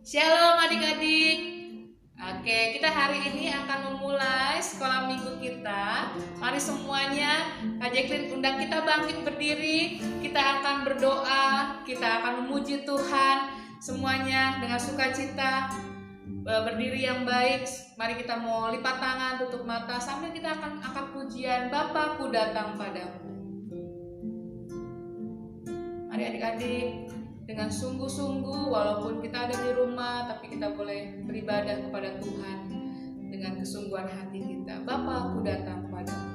Shalom adik-adik. Oke, kita hari ini akan memulai sekolah minggu kita. Mari semuanya, Kak Jacqueline undang kita bangkit berdiri. Kita akan berdoa, kita akan memuji Tuhan. Semuanya dengan sukacita, berdiri yang baik. Mari kita mau lipat tangan, tutup mata, sambil kita akan angkat pujian Bapakku datang padamu. Mari adik-adik, dengan sungguh-sungguh, walaupun kita ada di rumah, tapi kita boleh beribadah kepada Tuhan dengan kesungguhan hati kita. Bapakku datang padamu.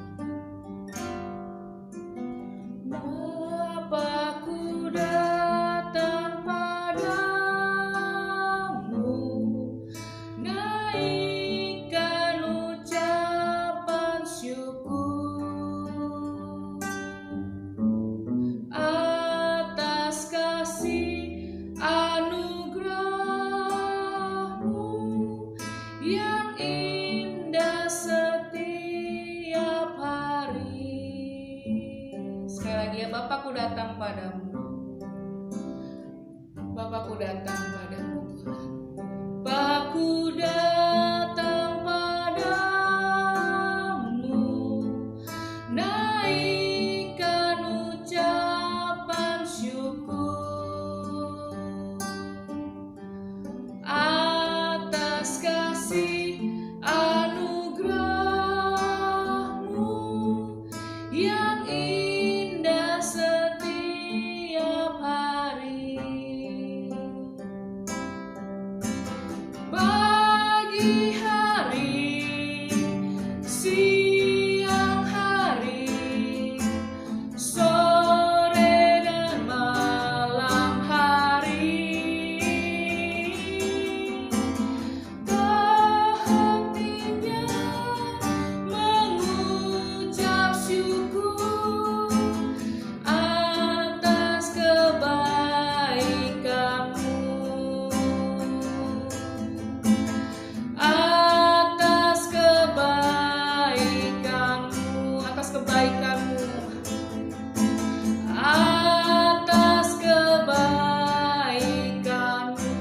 Bapakku datang padamu, naikkan ucapan syukur atas kasih anugerah-Mu yang indah setiap hari. Sekali lagi ya, Bapakku datang padamu. Bapakku datang padamu Tuhan. Bapakku datang padamu, naikkan ucapan syukur atas kasih anugerah-Mu yang indah setiap hari. Pagi hari, siang hari, sore dan malam hari, tak hentinya mengucap syukur atas kebaikan-Mu, atas kebaikan-Mu, atas kebaikan-Mu, atas kebaikan-Mu.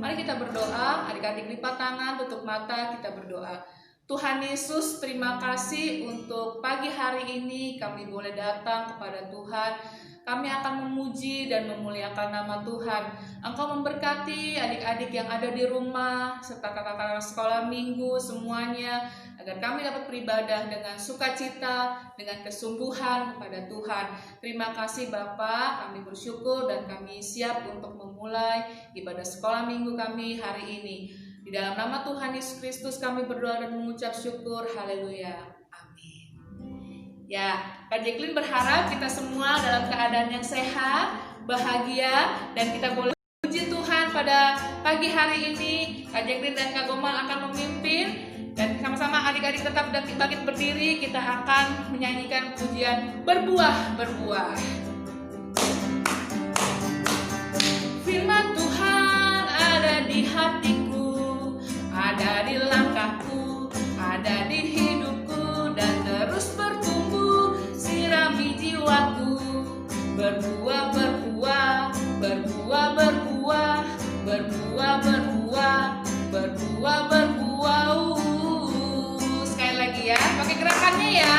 Mari kita berdoa, adik-adik lipat tangan, tutup mata, kita berdoa. Tuhan Yesus, terima kasih untuk pagi hari ini kami boleh datang kepada Tuhan. Kami akan memuji dan memuliakan nama Tuhan. Engkau memberkati adik-adik yang ada di rumah, serta kakak-kakak sekolah minggu semuanya, agar kami dapat beribadah dengan sukacita, dengan kesungguhan kepada Tuhan. Terima kasih Bapa, kami bersyukur dan kami siap untuk memulai ibadah sekolah minggu kami hari ini. Di dalam nama Tuhan Yesus Kristus kami berdoa dan mengucap syukur. Haleluya. Amin. Ya, Kak Jacqueline berharap kita semua dalam keadaan yang sehat, bahagia, dan kita boleh puji Tuhan pada pagi hari ini. Kak Jacqueline dan Kak Gomal akan memimpin, dan sama-sama adik-adik tetap bangkit berdiri. Kita akan menyanyikan pujian berbuah-berbuah. Firman Tuhan ada di hatiku, ada di langkahku, ada di hidupku, dan terus bertumbuh, sirami jiwaku. Berbuah, berbuah, berbuah, berbuah, berbuah, berbuah, berbuah, berbuah. Sekali lagi ya, pakai gerakannya ya.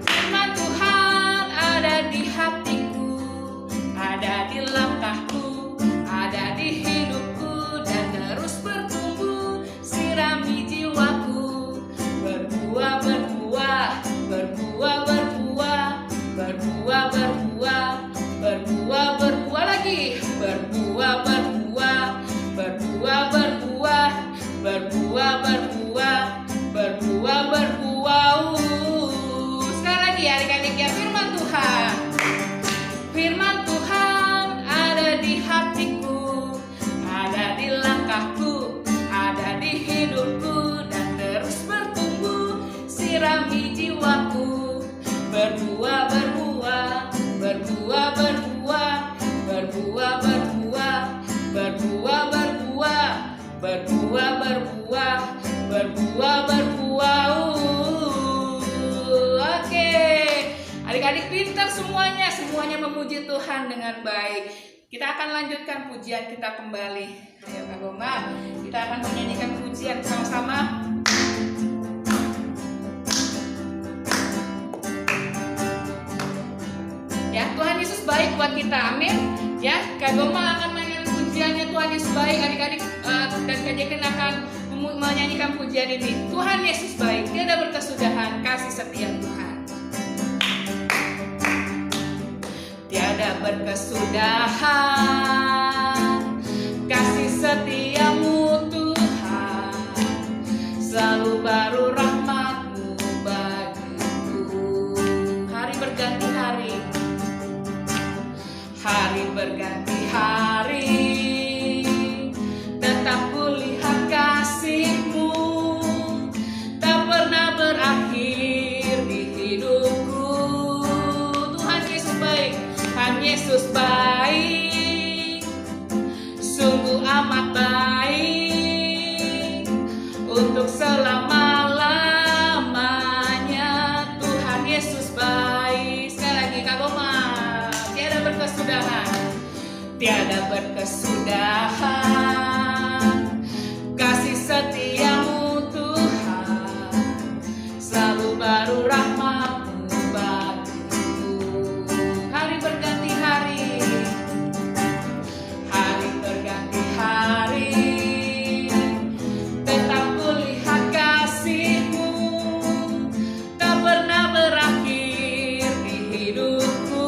Firman Tuhan ada di hatiku, ada di langkahku, ada di hidupku, dan terus bertumbuh, sirami jiwaku. Berbuah, berbuah, berbuah, berbuah, berbuah, berbuah, berbuah, berbuah lagi. Berbuah, berbuah, berbuah, berbuah, berbuah, berbuah, berbuah, berbuah. Sekali lagi ya adik-adik ya, firman Tuhan. Firman Tuhan ada di hatiku, ada di langkahku, ada di hidupku, dan terus bertumbuh, sirami jiwaku. Berbuah, berbuah, berbuah, berbuah, berbuah, berbuah, berbuah, berbuah, berbuah, berbuah, berbuah, berbuah. Oke, Adik-adik pintar semuanya memuji Tuhan dengan baik. Kita akan lanjutkan pujian kita kembali. Ayo Kak Goma, kita akan menyanyikan pujian sama-sama. Ya, Tuhan Yesus baik buat kita, amin. Ya, Kak Goma akan menyanyikan pujiannya Tuhan Yesus baik. Adik-adik dan Kak Jacqueline akan menyanyikan pujian ini. Tuhan Yesus baik, tiada berkesudahan, kasih setia Tuhan. Tiada berkesudahan, kasih setiamu Tuhan, selalu baru rahmat-Mu bagiku. Hari berganti hari, hari berganti hari, tetap kulihat kasih-Mu, tak pernah berakhir di hidupku. Tuhan Yesus baik, Tuhan Yesus baik, sungguh amat baik, untuk selama-lamanya. Tuhan Yesus baik. Sekali lagi Kak Goma, tiada berkesudahan, tiada berkesudahan, kasih setiamu Tuhan, selalu baru rahmat-Mu bagiku. Hari berganti hari, hari berganti hari, tetap kulihat kasih-Mu, tak pernah berakhir di hidupku.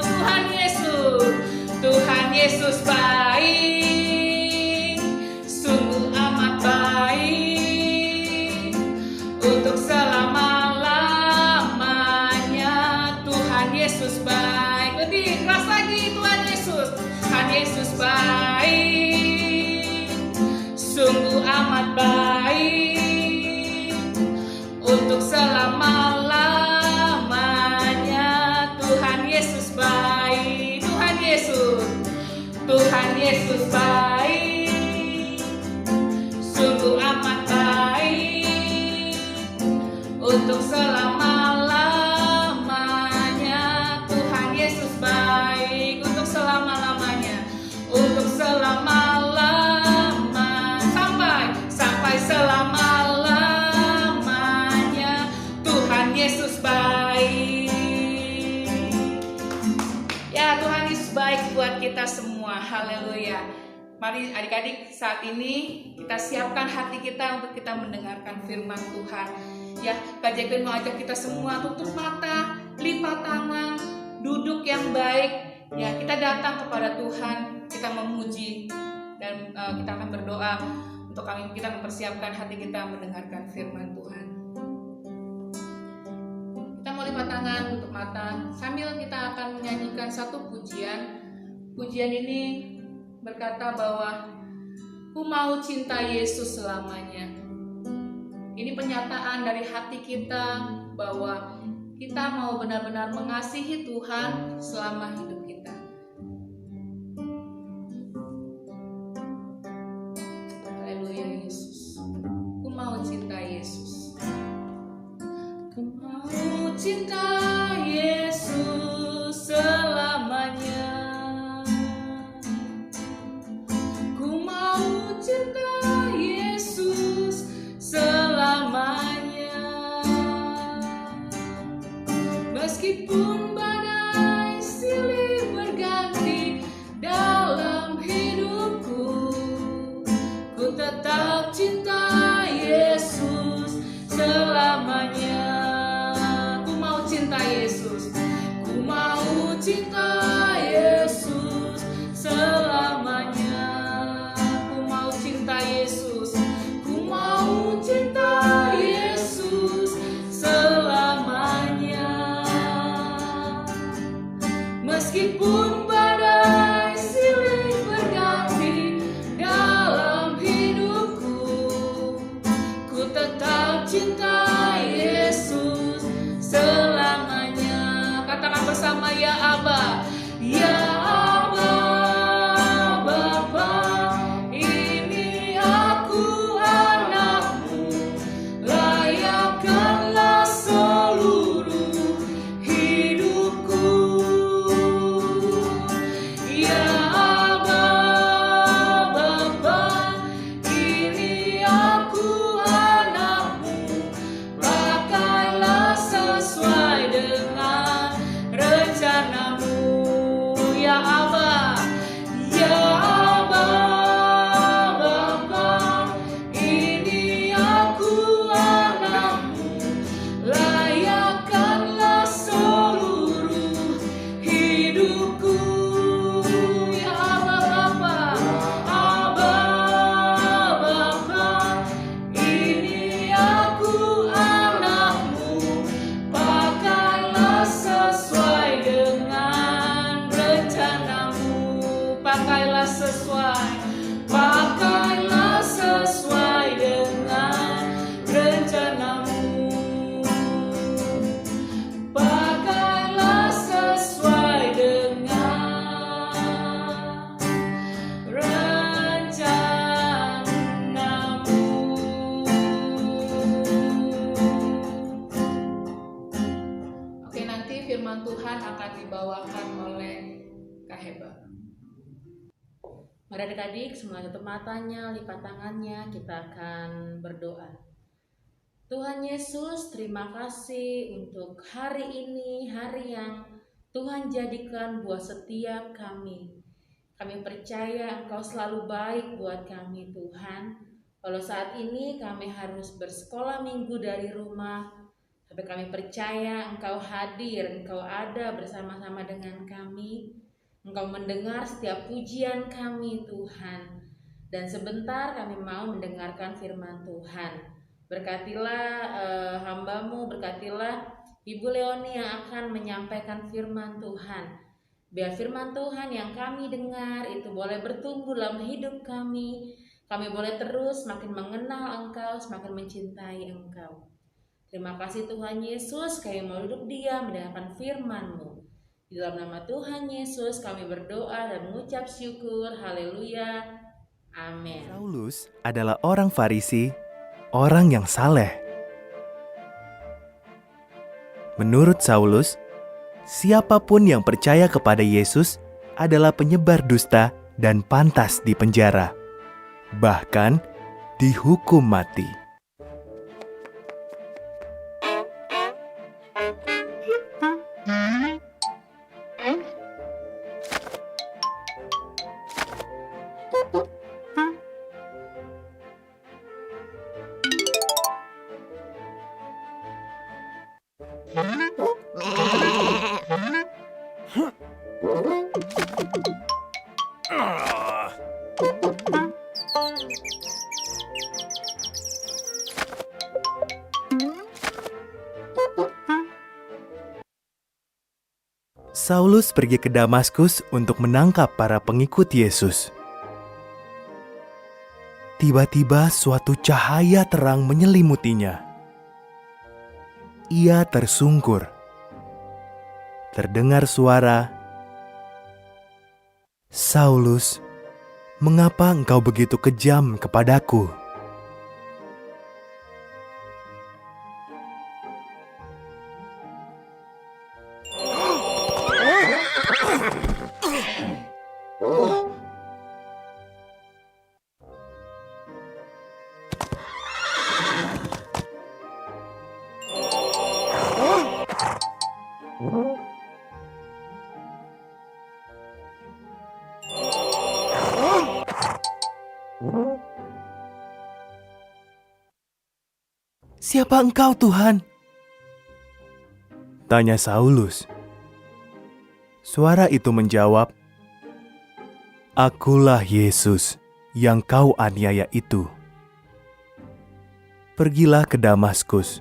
Tuhan Yesus, Tuhan Yesus baik, sungguh amat baik, untuk selama-lamanya. Tuhan Yesus baik. Lebih keras lagi, Tuhan Yesus, Tuhan Yesus baik, sungguh amat baik, untuk selama-lamanya. Tuhan Yesus baik. Tuhan Yesus, Tuhan Yesus baik, sungguh amat baik, untuk selama-lamanya. Tuhan Yesus baik, untuk selama-lamanya, untuk selama-lamanya, sampai selama-lamanya. Tuhan Yesus baik. Ya, Tuhan Yesus baik buat kita semua. Haleluya. Mari adik-adik, saat ini kita siapkan hati kita untuk kita mendengarkan firman Tuhan. Ya, Kak Jacqueline mau ajak kita semua tutup mata, lipat tangan, duduk yang baik. Ya, kita datang kepada Tuhan, kita memuji, dan kita akan berdoa untuk kita mempersiapkan hati kita mendengarkan firman Tuhan. Kita mau lipat tangan, tutup mata, sambil kita akan menyanyikan satu pujian. Pujian ini berkata bahwa ku mau cinta Yesus selamanya. Ini pernyataan dari hati kita bahwa kita mau benar-benar mengasihi Tuhan selama hidup kita. Haleluya Yesus. Ku mau cinta Yesus. Ku mau cinta Yesus selamanya. Ku mau cinta Yesus selamanya. Meskipun badai silih berganti dalam hidupku, ku tetap cinta Yesus selamanya. Ku mau cinta Yesus, ku mau cinta Yesus selamanya. Ku mau cinta Yesus, ku mau cinta Yesus selamanya. Meskipun badai silih berganti dalam hidupku, firman Tuhan akan dibawakan oleh Kak Heba. Mari adik-adik semua tutup matanya, lipat tangannya, kita akan berdoa. Tuhan Yesus, terima kasih untuk hari ini, hari yang Tuhan jadikan buat setiap kami. Kami percaya Engkau selalu baik buat kami, Tuhan. Kalau saat ini kami harus bersekolah minggu dari rumah, tapi kami percaya Engkau hadir, Engkau ada bersama-sama dengan kami. Engkau mendengar setiap pujian kami, Tuhan. Dan sebentar kami mau mendengarkan firman Tuhan. Berkatilah hamba-Mu, berkatilah Ibu Leoni yang akan menyampaikan firman Tuhan. Biar firman Tuhan yang kami dengar itu boleh bertumbuh dalam hidup kami. Kami boleh terus semakin mengenal Engkau, semakin mencintai Engkau. Terima kasih Tuhan Yesus, kami mau duduk diam mendengarkan firman-Mu. Di dalam nama Tuhan Yesus kami berdoa dan mengucap syukur. Haleluya. Amin. Saulus adalah orang Farisi, orang yang saleh. Menurut Saulus, siapapun yang percaya kepada Yesus adalah penyebar dusta dan pantas dipenjara, bahkan dihukum mati. Saulus pergi ke Damaskus untuk menangkap para pengikut Yesus. Tiba-tiba suatu cahaya terang menyelimutinya. Ia tersungkur. Terdengar suara, "Saulus, mengapa engkau begitu kejam kepadaku?" "Siapa engkau, Tuhan?" tanya Saulus. Suara itu menjawab, "Akulah Yesus yang kau aniaya itu. Pergilah ke Damaskus.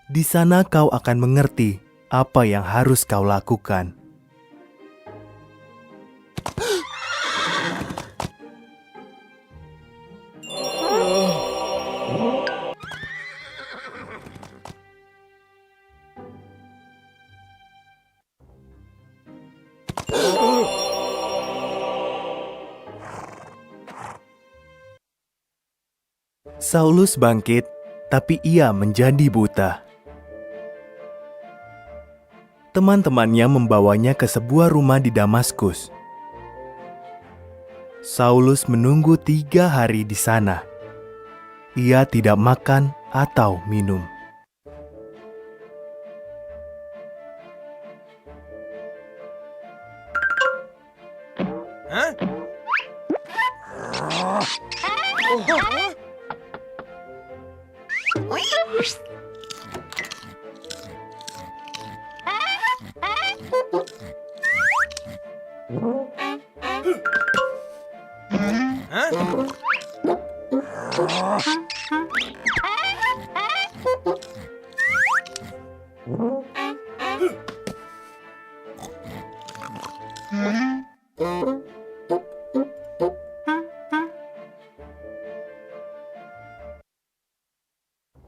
Di sana kau akan mengerti apa yang harus kau lakukan." Saulus bangkit, tapi ia menjadi buta. Teman-temannya membawanya ke sebuah rumah di Damaskus. Saulus menunggu 3 hari di sana. Ia tidak makan atau minum.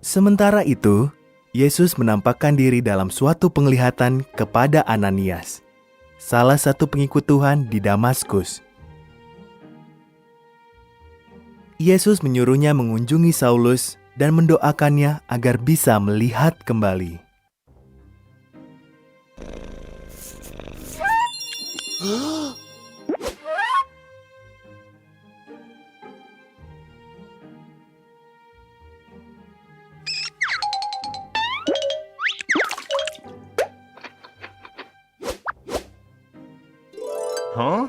Sementara itu, Yesus menampakkan diri dalam suatu penglihatan kepada Ananias, salah satu pengikut Tuhan di Damaskus. Yesus menyuruhnya mengunjungi Saulus dan mendoakannya agar bisa melihat kembali. Huh?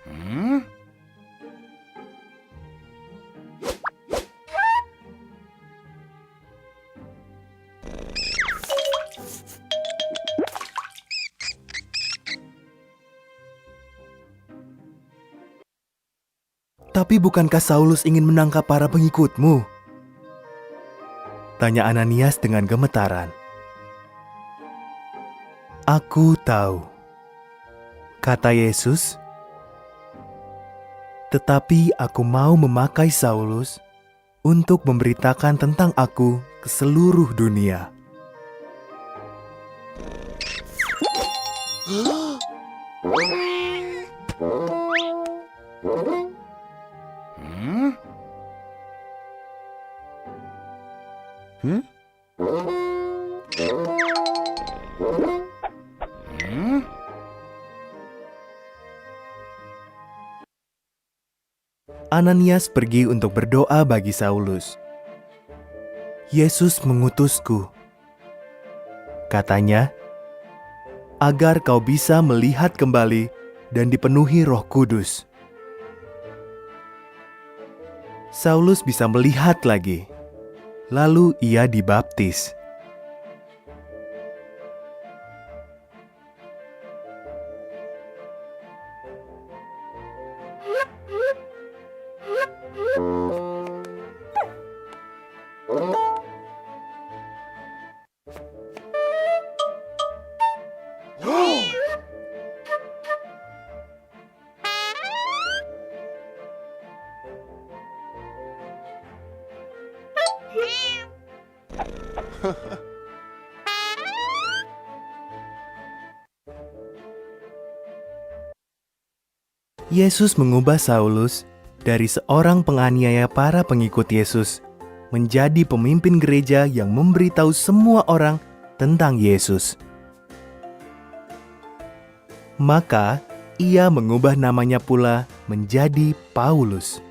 Hmm? Tapi bukankah Saulus ingin menangkap para pengikutmu? Tanya Ananias dengan gemetaran. Aku tahu, kata Yesus. Tetapi aku mau memakai Saulus untuk memberitakan tentang aku ke seluruh dunia. Hmm? Hmm? Hmm? Ananias pergi untuk berdoa bagi Saulus. Yesus mengutusku, katanya, agar kau bisa melihat kembali dan dipenuhi Roh Kudus. Saulus bisa melihat lagi, lalu ia dibaptis. Yesus mengubah Saulus dari seorang penganiaya para pengikut Yesus menjadi pemimpin gereja yang memberitahu semua orang tentang Yesus. Maka ia mengubah namanya pula menjadi Paulus.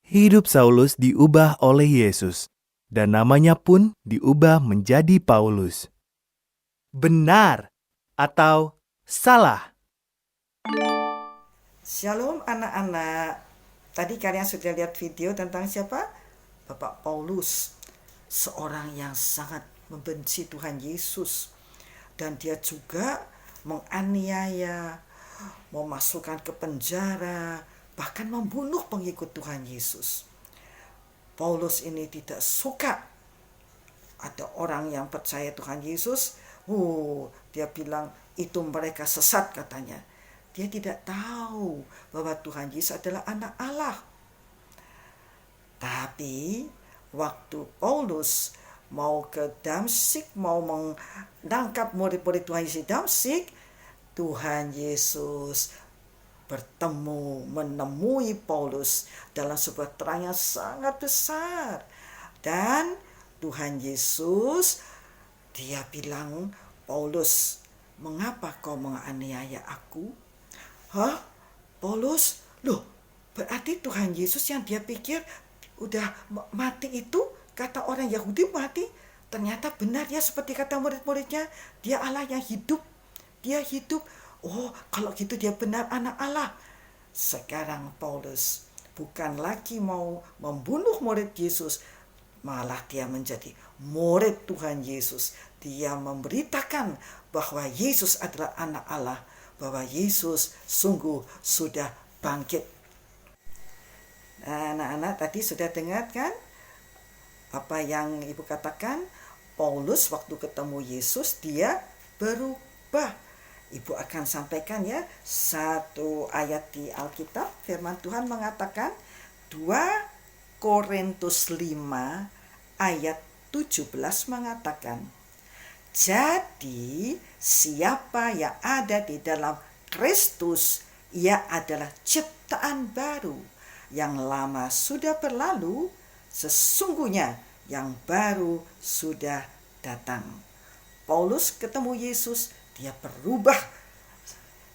Hidup Saulus diubah oleh Yesus, dan namanya pun diubah menjadi Paulus. Benar atau salah? Shalom anak-anak. Tadi kalian sudah lihat video tentang siapa? Bapak Paulus. Seorang yang sangat membenci Tuhan Yesus. Dan dia juga menganiaya, memasukkan ke penjara, bahkan membunuh pengikut Tuhan Yesus. Paulus ini tidak suka ada orang yang percaya Tuhan Yesus. Dia bilang itu mereka sesat katanya. Dia tidak tahu bahwa Tuhan Yesus adalah anak Allah. Tapi waktu Paulus mau ke Damsyik, mau menangkap murid-murid Tuhan Yesus di Damsyik, Tuhan Yesus menemui Paulus dalam sebuah terang yang sangat besar. Dan Tuhan Yesus, dia bilang, Paulus, mengapa kau menganiaya aku? Paulus, loh, berarti Tuhan Yesus yang dia pikir udah mati itu, kata orang Yahudi mati, ternyata benar ya seperti kata murid-muridnya, dia Allah yang hidup, dia hidup. Oh, kalau gitu dia benar anak Allah. Sekarang Paulus bukan lagi mau membunuh murid Yesus, malah dia menjadi murid Tuhan Yesus. Dia memberitakan bahwa Yesus adalah anak Allah, bahwa Yesus sungguh sudah bangkit. Nah, anak-anak tadi sudah dengar kan apa yang Ibu katakan? Paulus waktu ketemu Yesus dia baru berubah. Ibu akan sampaikan ya satu ayat di Alkitab. Firman Tuhan mengatakan 2 Korintus 5 ayat 17 mengatakan, jadi siapa yang ada di dalam Kristus, ia adalah ciptaan baru. Yang lama sudah berlalu, sesungguhnya yang baru sudah datang. Paulus ketemu Yesus, dia berubah.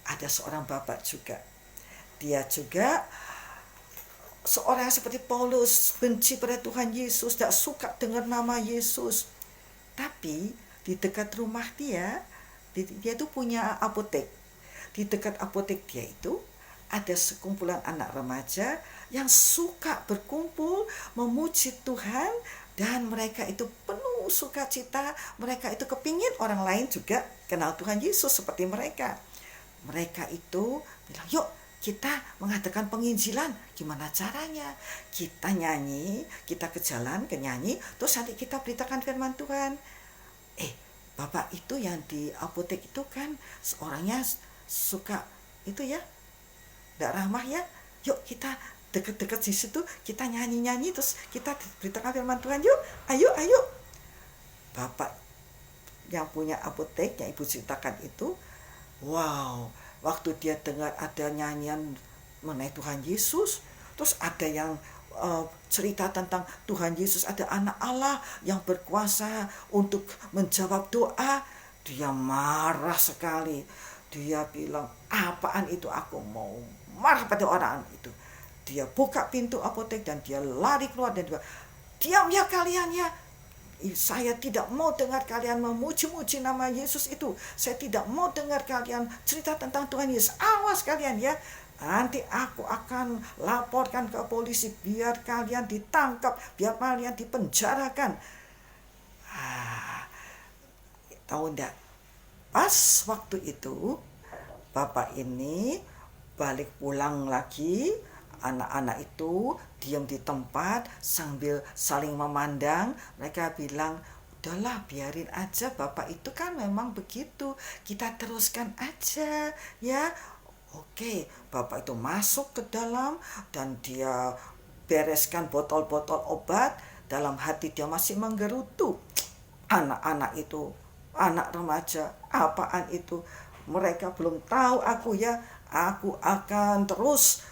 Ada seorang bapak juga. Dia juga seorang seperti Paulus, benci pada Tuhan Yesus, tidak suka dengar nama Yesus. Tapi di dekat rumah dia tuh punya apotek. Di dekat apotek dia itu ada sekumpulan anak remaja yang suka berkumpul memuji Tuhan, dan mereka itu penuh sukacita. Mereka itu kepingin orang lain juga kenal Tuhan Yesus seperti mereka. Mereka itu bilang, yuk kita mengadakan penginjilan. Gimana caranya? Kita nyanyi, kita ke jalan, ke nyanyi, terus nanti kita beritakan firman Tuhan. Bapak itu yang di apotek itu kan seorangnya suka itu ya, tidak ramah ya. Yuk kita deket-deket di situ, kita nyanyi-nyanyi, terus kita beritakan firman Tuhan. Yuk, ayo. Bapak yang punya apotek yang ibu ceritakan itu, wow, waktu dia dengar ada nyanyian mengenai Tuhan Yesus, terus ada yang cerita tentang Tuhan Yesus, ada anak Allah yang berkuasa untuk menjawab doa, dia marah sekali. Dia bilang, apaan itu, aku mau marah pada orang itu. Dia buka pintu apotek dan dia lari keluar dan dia, diam ya kalian ya, saya tidak mau dengar kalian memuji-muji nama Yesus itu. Saya tidak mau dengar kalian cerita tentang Tuhan Yesus. Awas kalian ya, nanti aku akan laporkan ke polisi biar kalian ditangkap, biar kalian dipenjarakan. Tahu enggak? Pas waktu itu bapak ini balik pulang lagi, anak-anak itu diam di tempat sambil saling memandang. Mereka bilang, udahlah biarin aja, bapak itu kan memang begitu, kita teruskan aja ya. Oke, bapak itu masuk ke dalam dan dia bereskan botol-botol obat. Dalam hati dia masih menggerutu. Anak-anak itu, anak remaja, apaan itu? Mereka belum tahu aku ya. Aku akan terus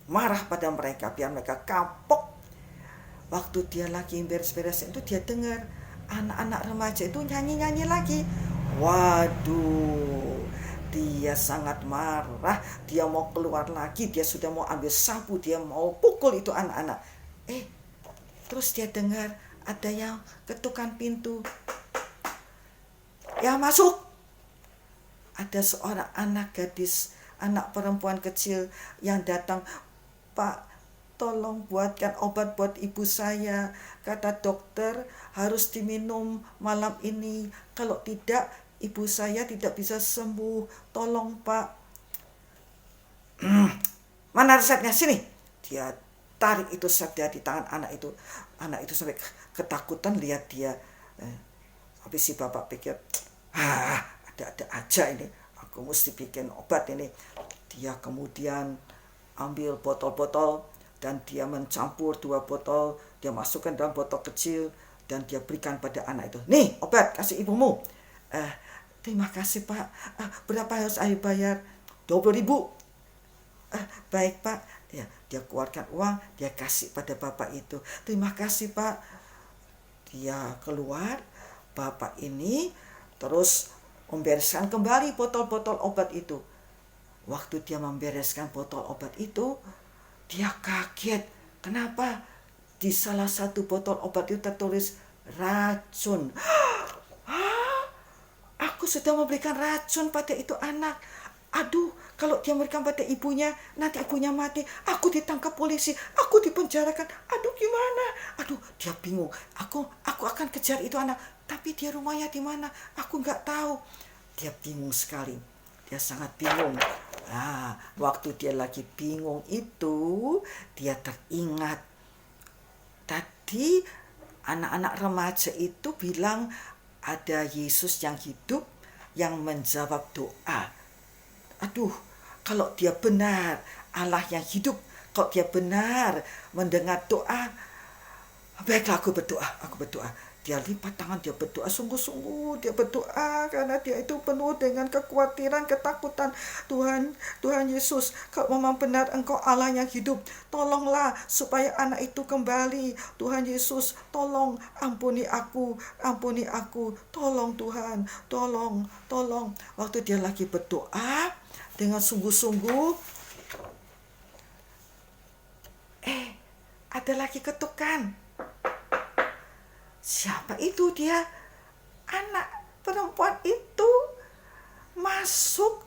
marah pada mereka biar mereka kapok. Waktu dia lagi beres-beres itu, dia dengar anak-anak remaja itu nyanyi-nyanyi lagi. Waduh, dia sangat marah. Dia mau keluar lagi, dia sudah mau ambil sapu, dia mau pukul itu anak-anak. Terus dia dengar ada yang ketukan pintu. Ya, masuk. Ada seorang anak gadis, anak perempuan kecil yang datang. Pak, tolong buatkan obat buat ibu saya. Kata dokter harus diminum malam ini. Kalau tidak, ibu saya tidak bisa sembuh. Tolong Pak. Mana resepnya? Sini. Dia tarik itu resep dari tangan anak itu. Anak itu sampai ketakutan lihat dia. Habis si bapak pikir, ada-ada aja ini. Aku mesti bikin obat ini. Dia kemudian ambil botol-botol dan dia mencampur 2 botol. Dia masukkan dalam botol kecil dan dia berikan pada anak itu. Nih obat, kasih ibumu. Terima kasih Pak. Berapa harus saya bayar? 20.000. Baik Pak. Ya, dia keluarkan uang, dia kasih pada bapak itu. Terima kasih Pak. Dia keluar, bapak ini terus membereskan kembali botol-botol obat itu. Waktu dia membereskan botol obat itu, dia kaget. Kenapa? Di salah satu botol obat itu tertulis racun. Aku sudah memberikan racun pada itu anak. Aduh, kalau dia memberikan pada ibunya, nanti ibunya mati, aku ditangkap polisi, aku dipenjarakan. Aduh, gimana? Aduh, dia bingung. Aku akan kejar itu anak, tapi dia rumahnya di mana? Aku nggak tahu. Dia bingung sekali. Dia sangat bingung. Waktu dia lagi bingung itu, dia teringat. Tadi anak-anak remaja itu bilang ada Yesus yang hidup, yang menjawab doa. Aduh, kalau dia benar Allah yang hidup, kalau dia benar mendengar doa, baiklah aku berdoa. Dia lipat tangan, dia berdoa sungguh-sungguh, dia berdoa karena dia itu penuh dengan kekhawatiran, ketakutan. Tuhan Yesus, kalau memang benar Engkau Allah yang hidup, tolonglah supaya anak itu kembali. Tuhan Yesus, tolong ampuni aku, tolong Tuhan, tolong. Waktu dia lagi berdoa dengan sungguh-sungguh, ada lagi ketukan. Siapa itu dia? Anak perempuan itu masuk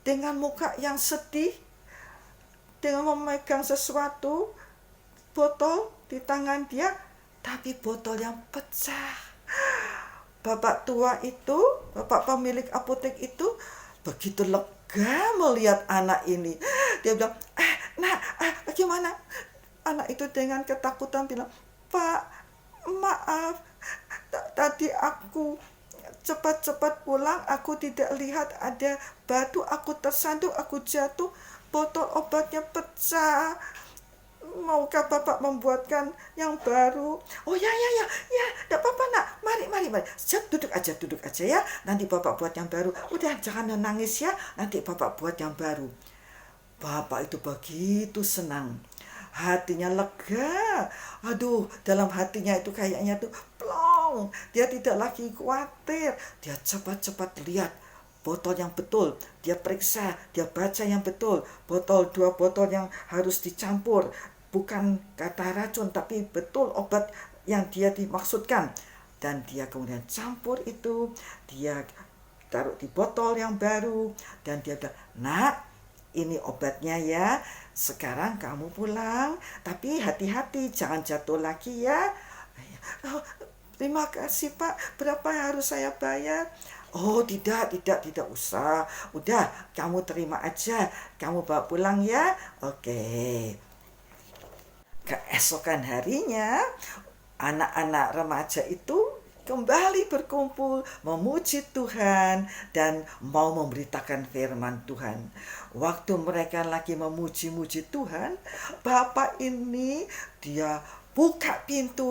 dengan muka yang sedih, dengan memegang sesuatu, botol di tangan dia, tapi botol yang pecah. Bapak tua itu, bapak pemilik apotek itu begitu lega melihat anak ini. Dia bilang, nak, bagaimana? Anak itu dengan ketakutan bilang, Pak, maaf, tadi aku cepat-cepat pulang, aku tidak lihat ada batu, aku tersandung, aku jatuh, botol obatnya pecah. Maukah Bapak membuatkan yang baru? Oh ya, tidak apa-apa nak, mari. Duduk aja ya, nanti Bapak buat yang baru. Udah, jangan nangis ya, nanti Bapak buat yang baru. Bapak itu begitu senang, hatinya lega. Aduh, dalam hatinya itu kayaknya tuh plong. Dia tidak lagi khawatir. Dia cepat-cepat lihat botol yang betul. Dia periksa, dia baca yang betul. Dua botol yang harus dicampur. Bukan kata racun, tapi betul obat yang dia dimaksudkan. Dan dia kemudian campur itu. Dia taruh di botol yang baru. Dan dia bilang, nak, ini obatnya ya. Sekarang kamu pulang, tapi hati-hati, jangan jatuh lagi ya. Oh, terima kasih Pak, berapa yang harus saya bayar? Oh tidak usah. Udah, kamu terima aja, kamu bawa pulang ya. Oke. Keesokan harinya, anak-anak remaja itu kembali berkumpul memuji Tuhan dan mau memberitakan firman Tuhan. Waktu mereka lagi memuji-muji Tuhan, bapak ini dia buka pintu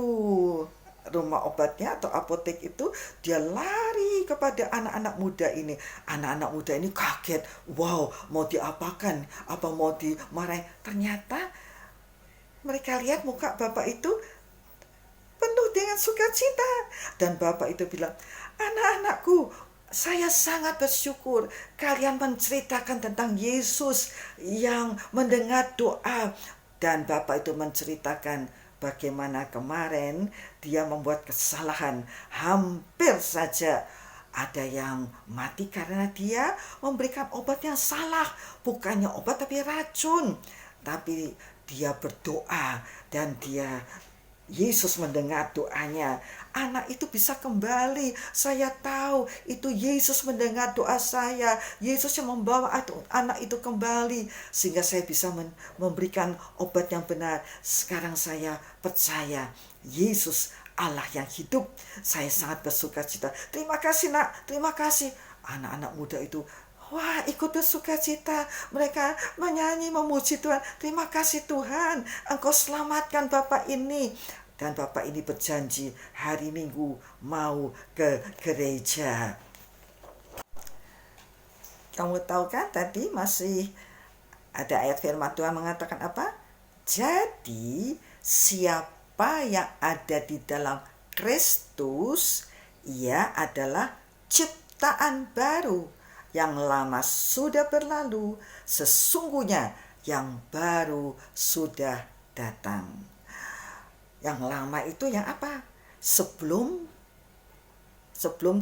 rumah obatnya atau apotek itu, dia lari kepada anak-anak muda ini. Anak-anak muda ini kaget, wow, mau diapakan? Apa mau dimarahin? Ternyata mereka lihat muka bapak itu penuh dengan sukacita. Dan bapak itu bilang, anak-anakku, saya sangat bersyukur kalian menceritakan tentang Yesus yang mendengar doa. Dan bapak itu menceritakan bagaimana kemarin dia membuat kesalahan. Hampir saja ada yang mati karena dia memberikan obat yang salah. Bukannya obat tapi racun. Tapi dia berdoa dan Yesus mendengar doanya. Anak itu bisa kembali. Saya tahu itu Yesus mendengar doa saya. Yesus yang membawa anak itu kembali. Sehingga saya bisa memberikan obat yang benar. Sekarang saya percaya Yesus Allah yang hidup. Saya sangat bersukacita. Terima kasih nak, terima kasih. Anak-anak muda itu, wah, ikut bersukacita. Mereka menyanyi, memuji Tuhan. Terima kasih Tuhan, Engkau selamatkan Bapak ini. Dan Bapak ini berjanji hari Minggu mau ke gereja. Kamu tahu kan tadi masih ada ayat firman Tuhan mengatakan apa? Jadi siapa yang ada di dalam Kristus, ia adalah ciptaan baru. Yang lama sudah berlalu, sesungguhnya yang baru sudah datang. Yang lama itu yang apa? Sebelum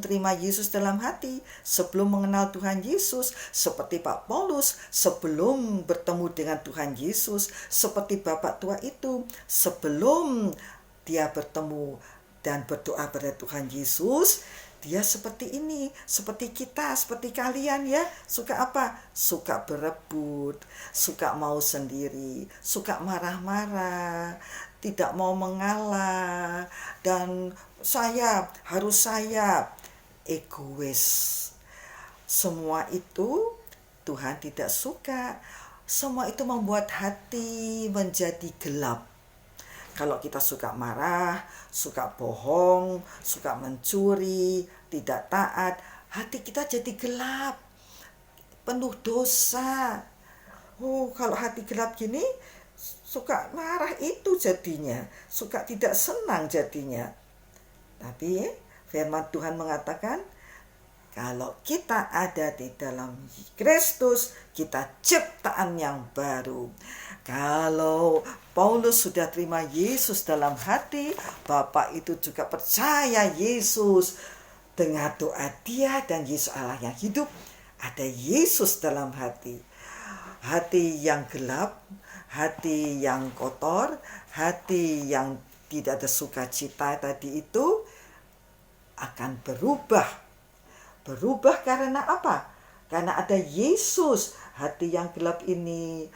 terima Yesus dalam hati, sebelum mengenal Tuhan Yesus, seperti Pak Paulus, sebelum bertemu dengan Tuhan Yesus, seperti Bapak tua itu, sebelum dia bertemu dan berdoa pada Tuhan Yesus, dia seperti ini, seperti kita, seperti kalian ya. Suka apa? Suka berebut, suka mau sendiri, suka marah-marah, tidak mau mengalah, dan saya, egois. Semua itu Tuhan tidak suka. Semua itu membuat hati menjadi gelap. Kalau kita suka marah, suka bohong, suka mencuri, tidak taat, hati kita jadi gelap, penuh dosa. Kalau hati gelap gini, suka marah itu jadinya, suka tidak senang jadinya. Tapi firman Tuhan mengatakan, kalau kita ada di dalam Kristus, kita ciptaan yang baru. Kalau Paulus sudah terima Yesus dalam hati, Bapak itu juga percaya Yesus. Dengan doa dia dan Yesus Allah yang hidup, ada Yesus dalam hati. Hati yang gelap, hati yang kotor, hati yang tidak ada sukacita tadi itu akan berubah. Berubah karena apa? Karena ada Yesus. Hati yang gelap ini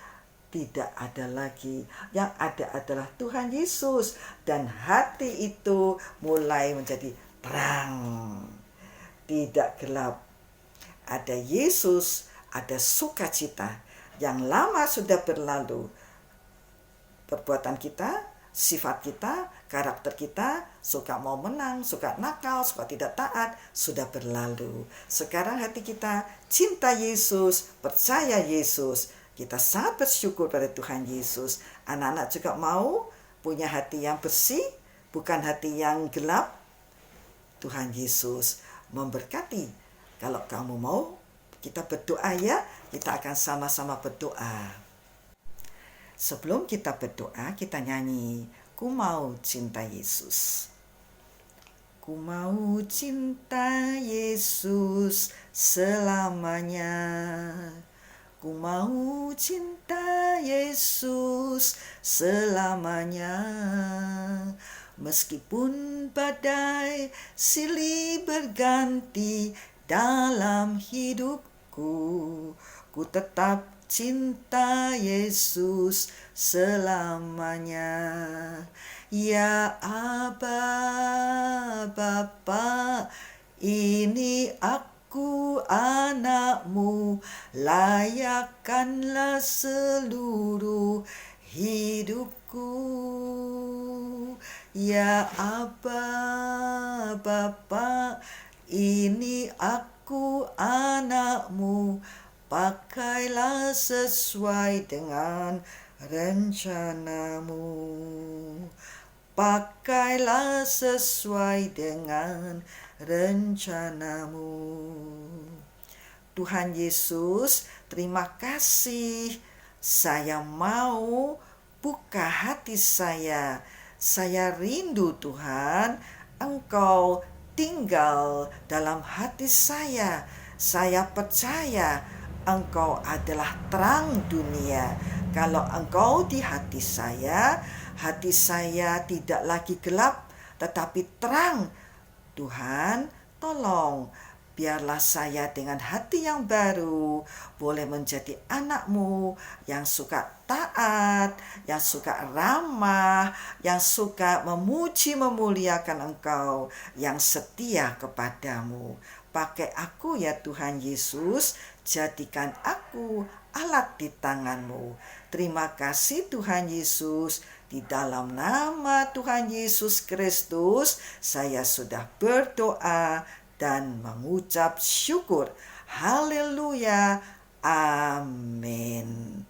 tidak ada lagi. Yang ada adalah Tuhan Yesus. Dan hati itu mulai menjadi terang. Tidak gelap. Ada Yesus, ada sukacita. Yang lama sudah berlalu. Perbuatan kita, sifat kita, karakter kita, suka mau menang, suka nakal, suka tidak taat, sudah berlalu. Sekarang hati kita cinta Yesus, percaya Yesus. Kita sangat bersyukur pada Tuhan Yesus. Anak-anak juga mau punya hati yang bersih, bukan hati yang gelap. Tuhan Yesus memberkati. Kalau kamu mau, kita berdoa ya. Kita akan sama-sama berdoa. Sebelum kita berdoa, kita nyanyi, Ku mau cinta Yesus. Ku mau cinta Yesus selamanya. Ku mau cinta Yesus selamanya. Meskipun badai silih berganti dalam hidupku, ku tetap cinta Yesus selamanya. Ya Aba, Bapa, ini aku anakmu, layakkanlah seluruh hidupku. Ya Aba, Bapa, ini aku anakmu, pakailah sesuai dengan rencanamu. Pakailah sesuai dengan rencanamu. Tuhan Yesus, terima kasih. Saya mau buka hati saya. Saya rindu Tuhan, Engkau tinggal dalam hati saya. Saya percaya Engkau adalah terang dunia. Kalau Engkau di hati saya tidak lagi gelap, tetapi terang. Tuhan, tolong, biarlah saya dengan hati yang baru boleh menjadi anak-Mu yang suka taat, yang suka ramah, yang suka memuji memuliakan Engkau, yang setia kepadamu. Pakai aku ya Tuhan Yesus, jadikan aku alat di tangan-Mu. Terima kasih Tuhan Yesus, di dalam nama Tuhan Yesus Kristus, saya sudah berdoa dan mengucap syukur. Haleluya, amin.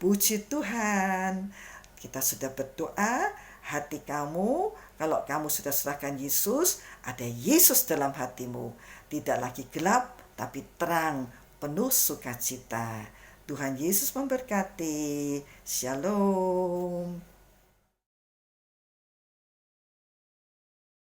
Puji Tuhan, kita sudah berdoa. Hati kamu, kalau kamu sudah serahkan Yesus, ada Yesus dalam hatimu. Tidak lagi gelap, tapi terang, penuh sukacita. Tuhan Yesus memberkati. Shalom.